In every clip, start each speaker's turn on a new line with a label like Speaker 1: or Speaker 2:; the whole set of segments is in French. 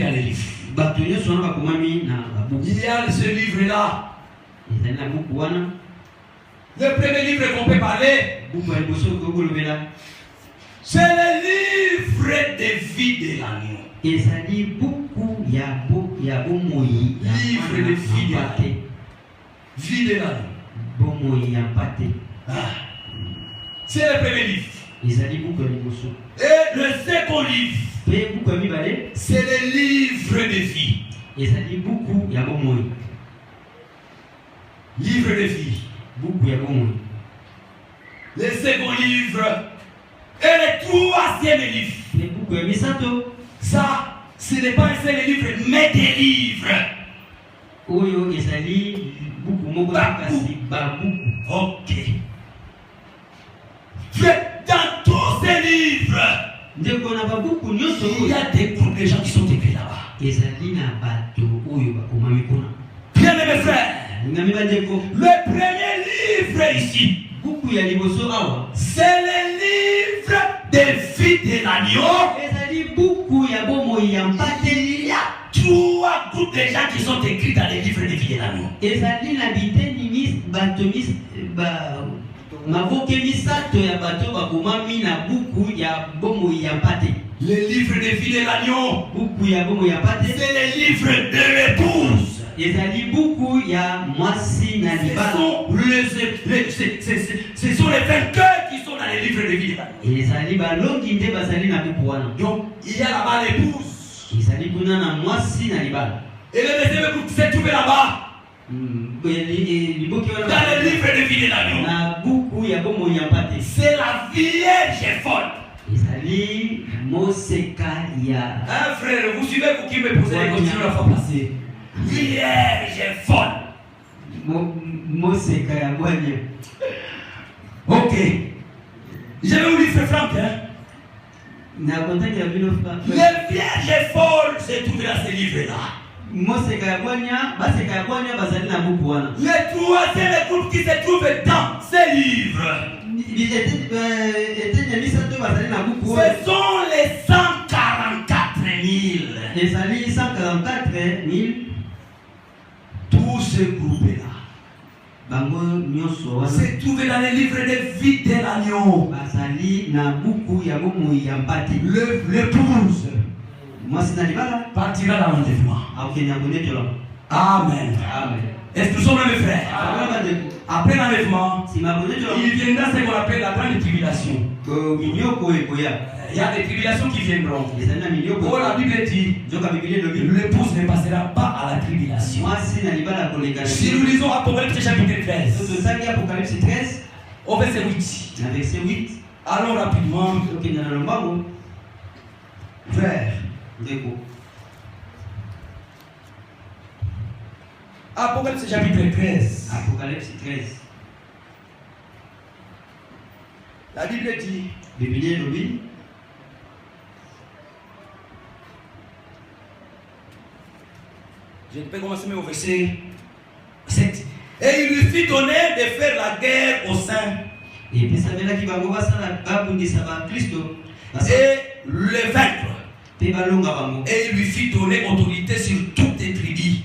Speaker 1: dans les livres. Il y a ce livre-là. Le premier livre qu'on peut parler, c'est le livre de vie de l'agneau. Livre de vie de l'agneau. Vie de l'agneau. C'est le premier livre. Et le second livre, c'est le livre de vie. Livre de vie. Le second livre et le troisième livre. Ça, ce n'est pas un seul livre, mais des livres. Ok. Dans tous ces livres, il y a des groupes de gens qui sont écrits là-bas. Bien aimé frère, le premier livre ici, c'est le livre de vie de l'agneau. Il y a trois groupes de gens qui sont écrits dans les livres de vie de l'agneau. Le livre de vie de l'agneau, c'est le livre de l'épouse. Ce sont les vainqueurs qui sont dans les livres de vie de l'agneau. Donc il y a là-bas l'épouse. Et le deuxième groupe s'est trouvé là-bas. Dans le livre de vie de l'agneau, c'est la vierge folle. Hein, frère, vous suivez vous qui me posez les questions la fois passée. Vierge folle. Ok. Je vais vous dire, frère Franck. Les vierges folles se trouvent dans ce livre-là. Le troisième groupe qui se trouve dans ces livres, ce sont les 144 000. Tout ce groupe-là se trouve dans les livres de vie de l'agneau. L'épouse partira dans l'enlèvement. Amen. Est-ce que nous sommes mes frères? Après l'enlèvement, il viendra ce qu'on appelle la grande tribulation. Il y a des tribulations qui viendront. Oh, la Bible dit, l'épouse ne passera pas à la tribulation. Si nous lisons Apocalypse chapitre 13, au verset 8. Allons rapidement. Frère. Apocalypse chapitre 13. La Bible dit. Je peux commencer au verset 7. Et il lui fit donner de faire la guerre aux saints. Et le vaincre. Et il lui fit donner autorité sur toutes les tribus.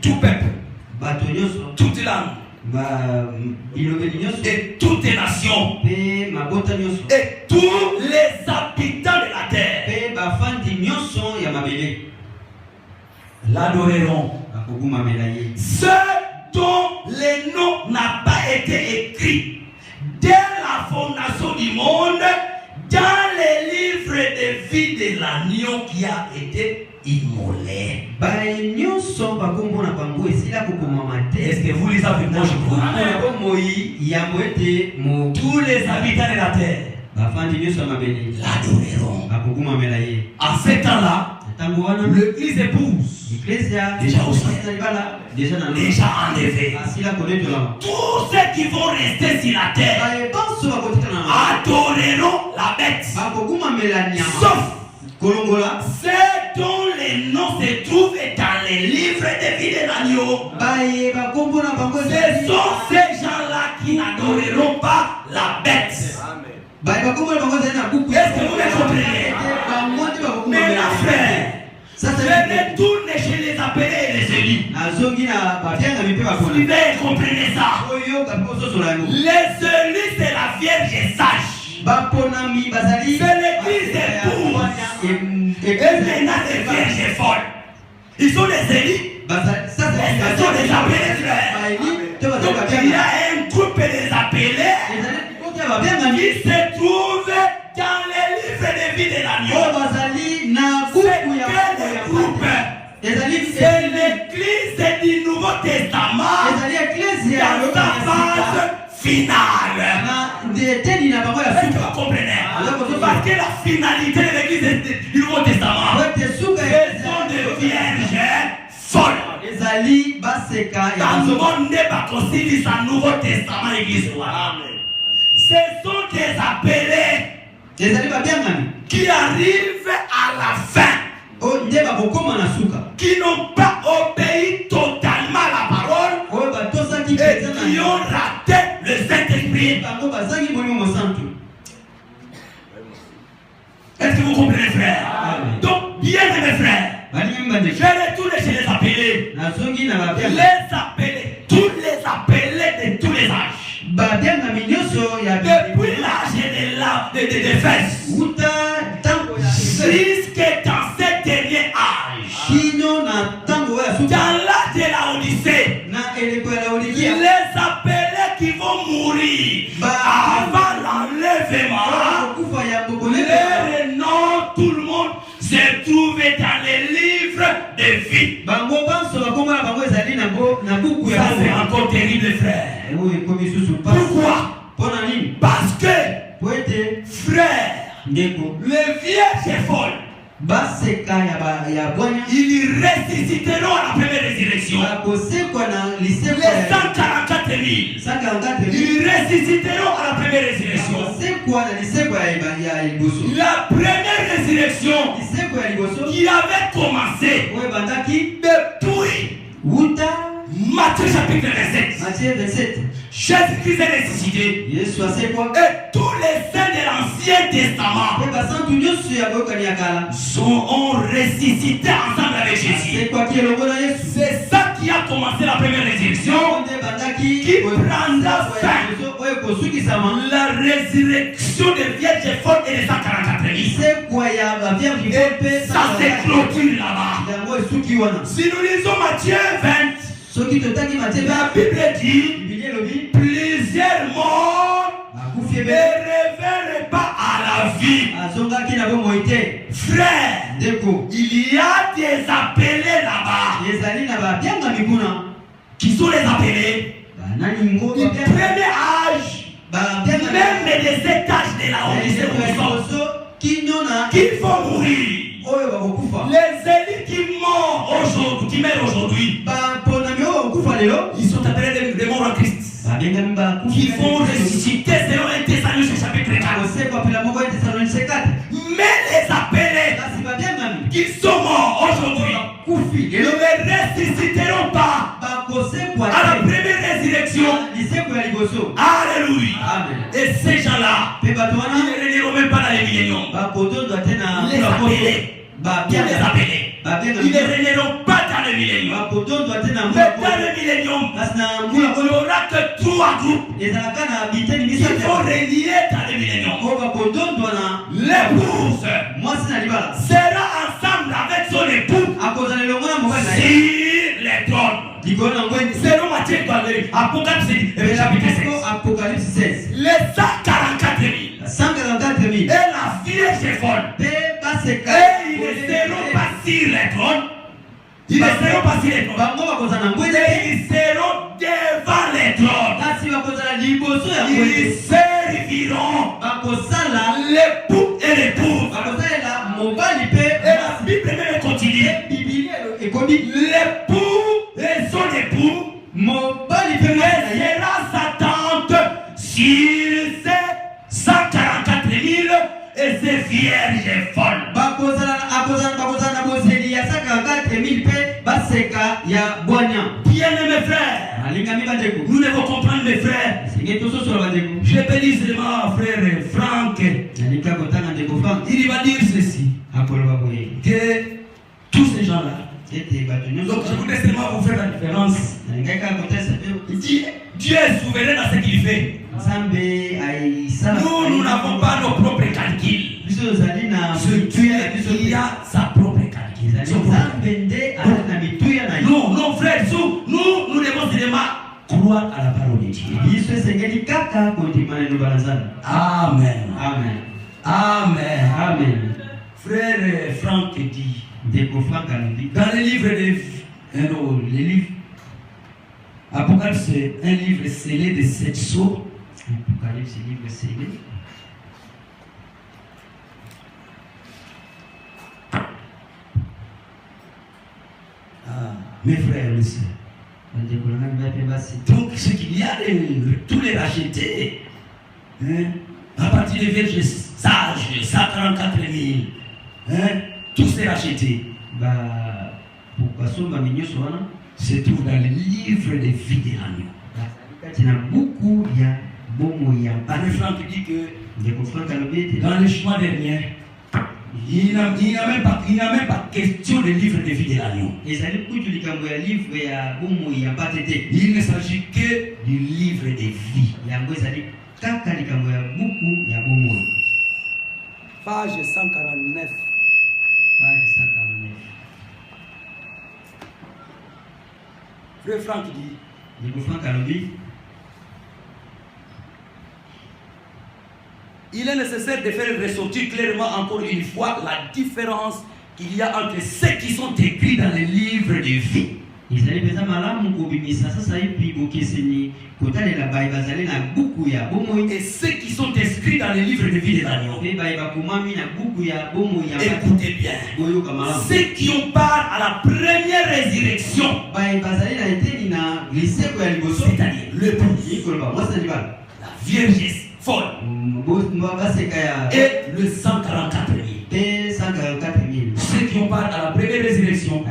Speaker 1: Tout peuple. Toute langue. Et toutes les nations. Et tous les habitants de la terre l'adoreront. Ceux dont le nom n'a pas été écrit dès la fondation du monde dans les livres de vie de l'agneau qui a été immolé. Est-ce que vous les avez moi je crois? Tous les habitants de la terre l'adoreront. À ce temps-là, l'église épouse déjà au ciel, déjà enlevé. Tous ceux qui vont rester sur la terre adoreront la bête, sauf ceux dont les noms se trouvent dans les livres de vie de l'agneau. Ce sont ces gens-là qui n'adoreront pas la bête. Est-ce que vous me comprenez? Je retourne chez les appelés et les élus. Suivez et comprenez ça. Les élus, c'est la Vierge sage. C'est l'église épouse. Et maintenant les vierges folles. Ils sont les élus. Ils sont les appelés frères. Donc il y a un groupe des appelés qui se trouve dans les livres de vie de l'agneau. C'est quel groupe? C'est l'église du Nouveau Testament dans sa phase finale. Est-ce que vous comprenez? Parce que la finalité de l'église du Nouveau Testament, ce sont des vierges folles. Dans le monde du Nouveau Testament, l'église. Ce sont des appelés qui arrivent à la fin, qui n'ont pas obéi totalement à la parole et qui ont raté le Saint-Esprit. Est-ce que vous comprenez, frère? Donc, bien mes frères, je retourne chez les appelés. Les appelés, tous les appelés de tous les âges. Depuis l'âge de fesses jusqu'à dans ce dernier âge, dans l'âge de la Odyssée, les appelés qui vont mourir avant l'enlèvement, les noms, tout le monde se trouve dans les livres de vie. Ça c'est encore terrible, frère. Pourquoi? Parce que, frère, les vierges folles, ils ressusciteront à la première résurrection. Les 144 000, ils ressusciteront à la première résurrection. La première résurrection qui avait commencé depuis Matthieu chapitre 27. Jésus-Christ est ressuscité. Et tous les saints de l'Ancien Testament ont ressuscité ensemble avec Jésus. C'est ça qui a commencé la première résurrection, qui prendra fin. La résurrection des vierges folles et des 144 000. Et ça se clôture là-bas. Si nous lisons Matthieu 20, la Bible dit plusieurs morts ne reviennent pas à la vie. Frère, il y a des appelés là-bas. Qui sont les appelés? Du premier âge, même des étages de la Odyssée qui vont mourir. Les élus qui meurent aujourd'hui, ils sont appelés des morts en Christ, qui vont ressusciter selon les Thessaloniciens chapitre 4. Mais les appelés qui sont morts aujourd'hui, ils ne ressusciteront pas à la première résurrection. Alléluia. Et ces gens-là, ils ne régneront même pas dans les milléniums. Les appelés. Ils ne régneront pas dans le millénium. Mais dans le millénium, il n'y aura que 3 groupes qui vont régner dans le millénium. L'épouse sera ensemble avec son époux sur les trônes. Selon Matthieu, Apocalypse 16. Les 144 000. Et la vierge folle. Et ils ne seront pas sur les trônes. Ils ne seront pas sur les trônes. Ils seront devant les trônes. Ils serviront l'époux et l'épouse. Et la Bible même continue. L'époux et son époux sera sa tante sur ces 144 000 et ces vierges folles. Bien-aimés frères, nous devons comprendre mes frères. Je bénis seulement frère Franck. Il va dire ceci, que tous ces gens-là. Donc je voudrais seulement vous faire la différence. Dieu est souverain dans ce qu'il fait. Nous n'avons pas nos propres calculs. Ce Dieu qui a sa propre calcul. Non, frère, nous devons seulement croire à la parole de Dieu. Amen.
Speaker 2: Amen.
Speaker 1: Amen.
Speaker 2: Amen.
Speaker 1: Frère Franck dit, dans les livres les livres Apocalypse, c'est un livre scellé de 7 sceaux.
Speaker 2: Apocalypse, livre scellé.
Speaker 1: Mes frères, mes sœurs. Donc, ce qu'il y a, tous les rachetés, hein, à partir des vierges sages, 144 000, hein, tous ces rachetés, se trouvent dans le livre des vies de l'agneau. Le Franck dit que dans le chemin dernier, il n'y a même pas question de livre de vie de l'agneau. Il ne s'agit que du livre de vie. Page 149.
Speaker 2: Page 149.
Speaker 1: Frère Franck dit, il est nécessaire de faire ressortir clairement encore une fois la différence qu'il y a entre ceux qui sont écrits dans les livres de vie. Et ceux qui sont inscrits dans les livres de vie de l'agneau. Écoutez bien. Ceux qui ont part à la première résurrection, c'est-à-dire le premier, la Vierge folle et le 144 000. Ceux qui ont part à la première résurrection,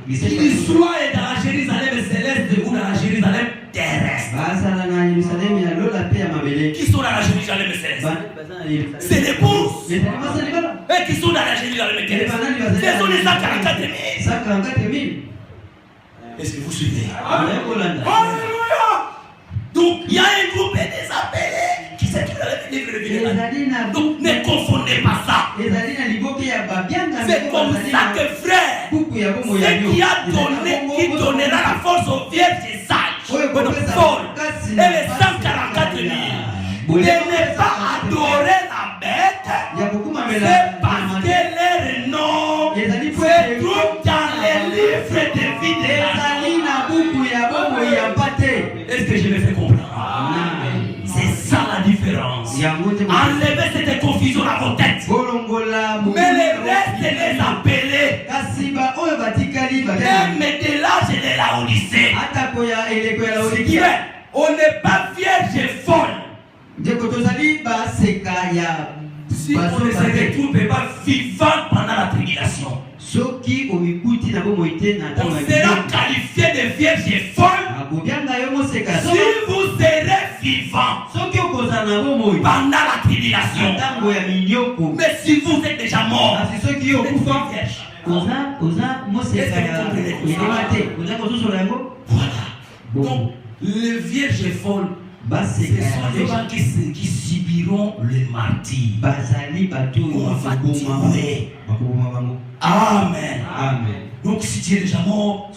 Speaker 1: qu'ils soient dans la Jérusalem céleste ou dans la Jérusalem terrestre. Qui sont dans la Jérusalem céleste? C'est les bourses. Et qui sont dans la Jérusalem terrestre? Ce sont les 144 000. Est-ce que vous suivez? Alléluia. Donc il y a un groupe des appelés qui se trouve dans le livre de vie. Donc ne confondez pas ça. C'est comme ça que frère, ce qui a donné, qui donnera la force aux vierges sages, et les 144 000, de ne pas adorer la bête, c'est parce que leur nom se trouve dans les livres de vie de l'agneau. Est-ce que je me fais comprendre? C'est ça la différence. Enlevez cette confusion à vos têtes. Mais le reste les appelés, même de l'âge de la Odyssée, on n'est pas vierge folle. Si on ne se retrouve pas vivant pendant la tribulation, on sera qualifié de vierge folle si vous serez vivant pendant la tribulation. Mais si vous êtes déjà mort, vous êtes vierge. Voilà. Donc, les vierges folles, ce sont les gens qui subiront le martyre. On va tuer. Amen.
Speaker 2: Amen.
Speaker 1: Donc si tu es déjà mort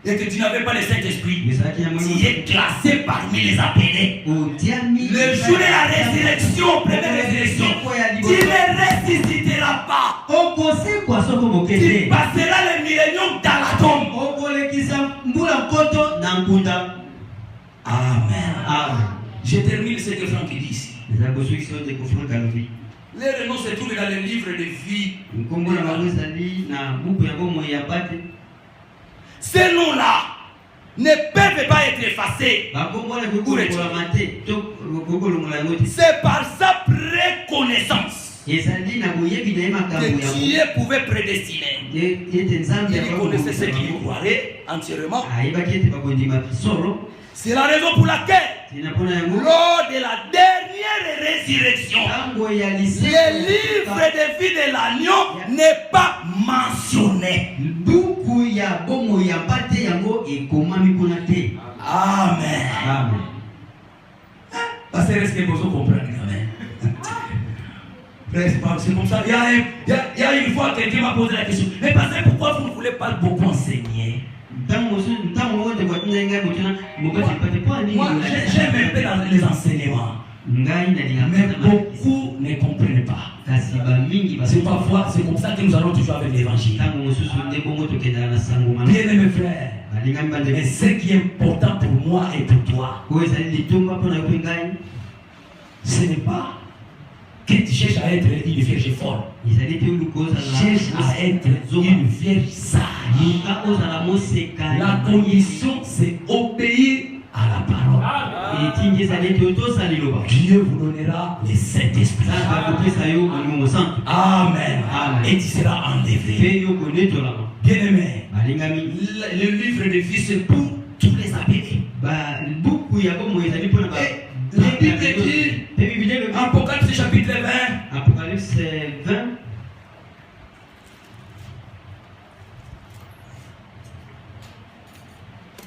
Speaker 1: et que tu n'avais pas le Saint-Esprit, tu es classé parmi les appelés. Le jour de la résurrection, première résurrection, tu ne ressusciteras pas. Tu passeras le millénium dans la tombe. Amen.
Speaker 2: Amen.
Speaker 1: Je termine ce que Franck dit ici. Les noms se trouvent dans le livre de vie. Ces noms-là ne peuvent pas être effacés. C'est par sa préconnaissance que Dieu pouvait prédestiner. Il connaissait ce qu'il croirait entièrement. C'est la raison pour laquelle, lors de la dernière résurrection, les livres de vie de l'agneau n'est pas mentionné. Amen.
Speaker 2: Amen.
Speaker 1: Parce que est-ce que vous comprenez? Amen. C'est comme ça. Il y a une fois quelqu'un m'a posé la question. Mais parce que pourquoi vous ne voulez pas beaucoup enseigner? Moi, j'aime un peu les enseignements. Mais beaucoup ne comprennent pas. C'est parfois, c'est comme ça que nous allons toujours avec l'évangile. Bien aimé frère, mais ce qui est important pour moi et pour toi, ce n'est pas que tu cherches à être une vierge folle. Cherche à être une vierge sage. La condition, c'est obéir à la parole. Dieu vous donnera le Saint-Esprit. Amen. Et tu seras enlevé. Bien aimé, le livre de vie, c'est pour tous les appelés. La Bible dit, Apocalypse chapitre 20.
Speaker 2: Apocalypse 20.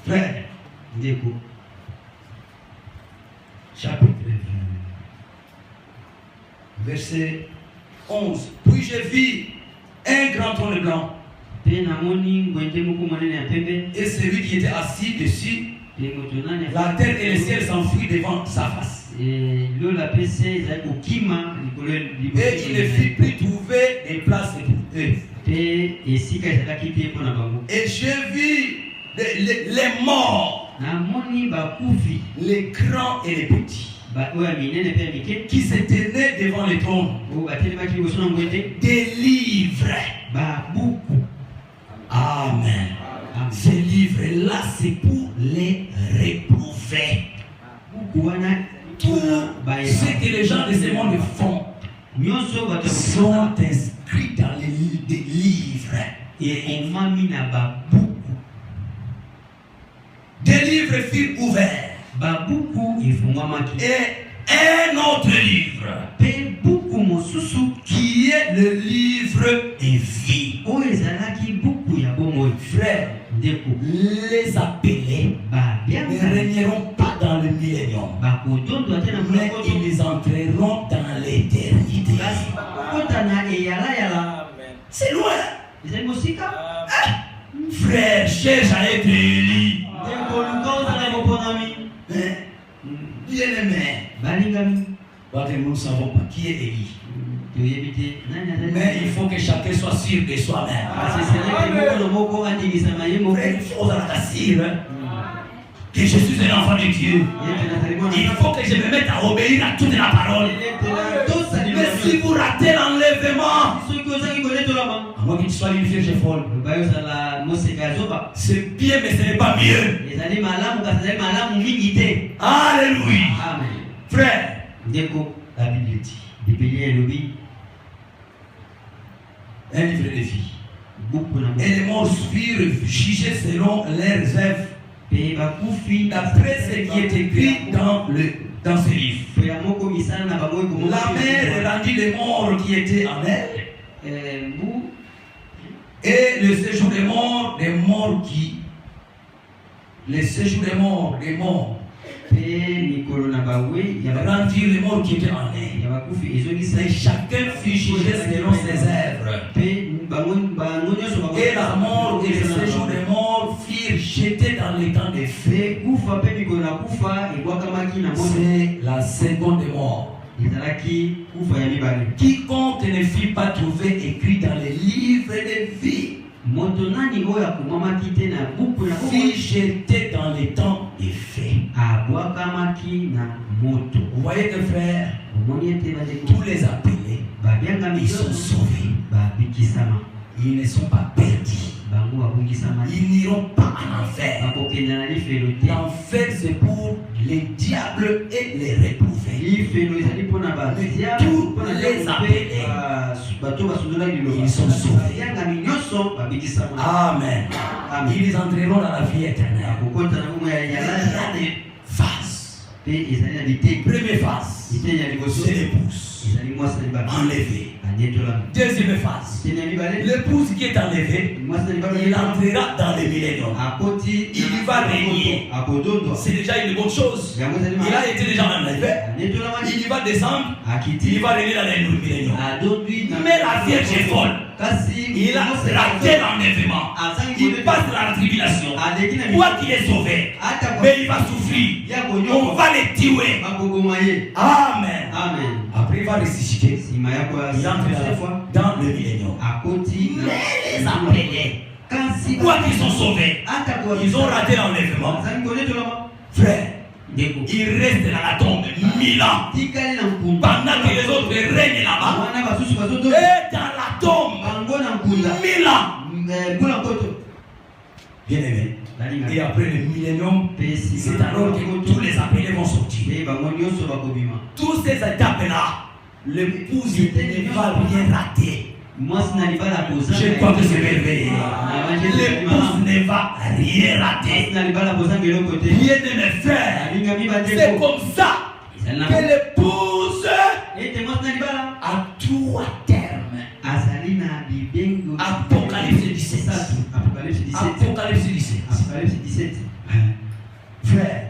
Speaker 1: Frère, chapitre 20, verset 11. Puis je vis un grand trône blanc et celui qui était assis dessus. La terre et le ciel s'enfuient devant sa face. Et il ne fit plus trouver des places pour eux. Et je vis les morts, les grands et les petits, qui se tenaient devant le trône, des livres. Amen. Ces livres-là, c'est pour les réprouvés. Tout ce que les gens de ce monde font sont inscrits dans les livres. Et des livres furent ouverts. Et un autre livre, qui est le livre de vie. Frère, les appelés ne régneront pas dans le millénium, mais ils entreront dans l'éternité. C'est loin. Frère, cherche à être élu. Bien aimé, nous ne savons pas qui est Élie. Mais il faut que chacun soit sûr de soi-même. Que je suis un enfant de Dieu. Il faut que je me mette à obéir à toute la parole. Mais si vous ratez l'enlèvement, à moins que tu sois une vierge folle, c'est bien, mais ce n'est pas mieux. Alléluia. Frère, la Bible dit un livre de vie. Et les morts furent jugés selon leurs œuvres, d'après ce qui est écrit dans ce livre. La mer rendit les morts qui étaient en elle, et le séjour des morts rendirent les morts qui étaient en elle. Et chacun fut jugé selon ses œuvres. Et la mort et le séjour des morts furent jetés dans les temps des feux. C'est la seconde mort. Quiconque ne fut pas trouvé écrit dans les livres de vie fut jeté dans les temps des feux. Vous voyez que frère, tous les appelés, ils sont sauvés. Ils ne sont pas perdus. Ils n'iront pas en enfer. L'enfer, c'est pour les diables et les réprouvés. Tous les appelés, ils sont sauvés. Amen. Ils entreront dans la vie éternelle. Face. Première face, c'est l'épouse. Enlevée. Deuxième phase. L'épouse qui est enlevée, il entrera dans le millénium. Il va régner. C'est déjà une bonne chose. Il a été déjà enlevé. Il va descendre. Il va régner dans le millénium. Mais la Vierge est folle. Il a raté l'enlèvement. Il passe la tribulation. Quoi qu'il est sauvé, mais il va souffrir. On va le tuer. Amen. Après, il va ressusciter. Il entre dans le millénium. Mais les appelés, quoi qu'ils sont sauvés, ils ont raté l'enlèvement. Frère, il reste dans la tombe 1000 ans. Pendant que les autres règnent là-bas. Et dans la tombe 1000 ans. Bien aimé. Et après le millénium, c'est alors que tous les appelés vont sortir. Toutes ces étapes-là, l'épouse ne va rien rater. Je crois que c'est merveilleux. L'épouse ne va rien rater. Rien ne me faire. C'est comme ça que l'épouse a tout à terme. Apocalypse 17. Apocalypse 17. Frère,